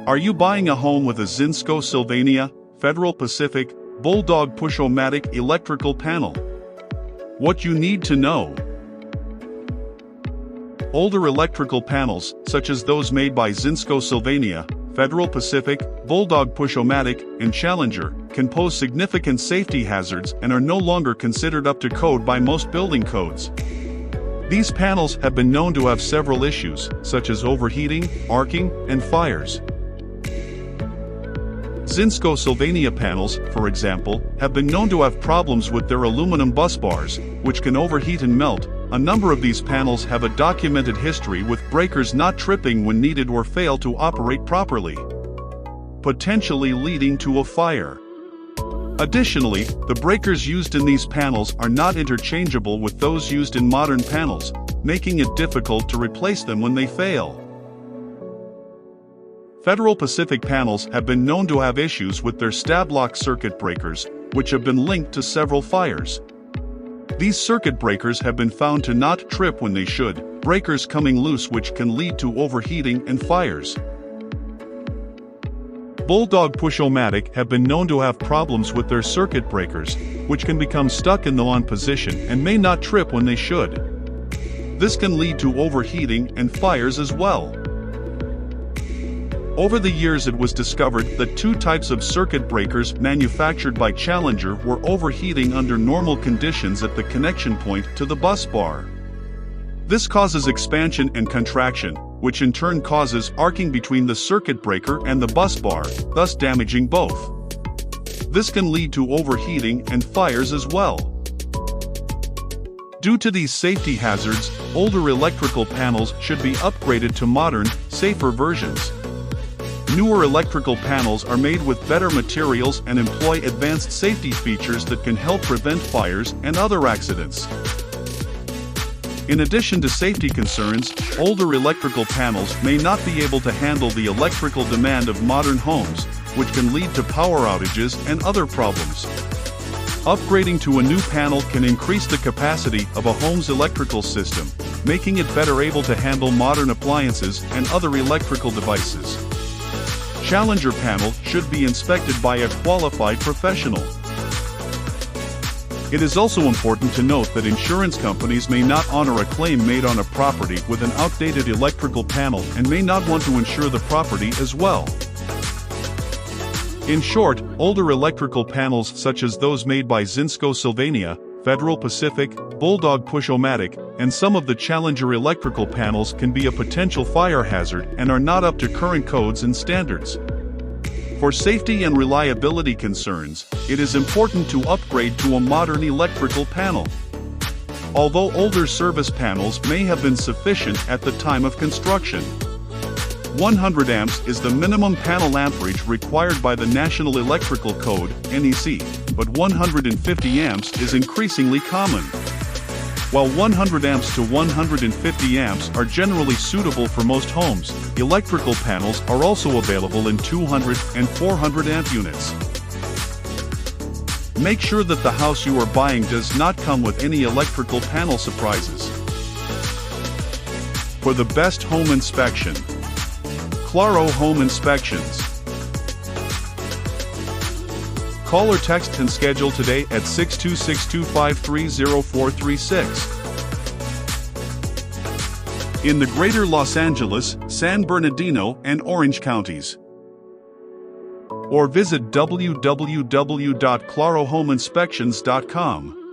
Are you buying a home with a Zinsco Sylvania, Federal Pacific, Bulldog Push-O-Matic electrical panel? What you need to know. Older electrical panels, such as those made by Zinsco Sylvania, Federal Pacific, Bulldog Push-O-Matic, and Challenger, can pose significant safety hazards and are no longer considered up to code by most building codes. These panels have been known to have several issues, such as overheating, arcing, and fires. Zinsco Sylvania panels, for example, have been known to have problems with their aluminum bus bars, which can overheat and melt. A number of these panels have a documented history with breakers not tripping when needed or fail to operate properly, potentially leading to a fire. Additionally, the breakers used in these panels are not interchangeable with those used in modern panels, making it difficult to replace them when they fail. Federal Pacific panels have been known to have issues with their stab-lock circuit breakers, which have been linked to several fires. These circuit breakers have been found to not trip when they should, breakers coming loose, which can lead to overheating and fires. Bulldog Push-O-Matic have been known to have problems with their circuit breakers, which can become stuck in the on position and may not trip when they should. This can lead to overheating and fires as well. Over the years, it was discovered that two types of circuit breakers manufactured by Challenger were overheating under normal conditions at the connection point to the bus bar. This causes expansion and contraction, which in turn causes arcing between the circuit breaker and the bus bar, thus damaging both. This can lead to overheating and fires as well. Due to these safety hazards, older electrical panels should be upgraded to modern, safer versions. Newer electrical panels are made with better materials and employ advanced safety features that can help prevent fires and other accidents. In addition to safety concerns, older electrical panels may not be able to handle the electrical demand of modern homes, which can lead to power outages and other problems. Upgrading to a new panel can increase the capacity of a home's electrical system, making it better able to handle modern appliances and other electrical devices. Challenger panel should be inspected by a qualified professional. It is also important to note that insurance companies may not honor a claim made on a property with an outdated electrical panel and may not want to insure the property as well. In short, older electrical panels such as those made by Zinsco Sylvania, Federal Pacific, Bulldog Push-O-Matic, and some of the Challenger electrical panels can be a potential fire hazard and are not up to current codes and standards. For safety and reliability concerns, it is important to upgrade to a modern electrical panel. Although older service panels may have been sufficient at the time of construction. 100 amps is the minimum panel amperage required by the National Electrical Code, NEC, but 150 amps is increasingly common. While 100 amps to 150 amps are generally suitable for most homes, electrical panels are also available in 200 and 400 amp units. Make sure that the house you are buying does not come with any electrical panel surprises. For the best home inspection, CLARO Home Inspections. Call or text and schedule today at 626-253-0436. In the greater Los Angeles, San Bernardino, and Orange counties. Or visit www.clarohomeinspections.com.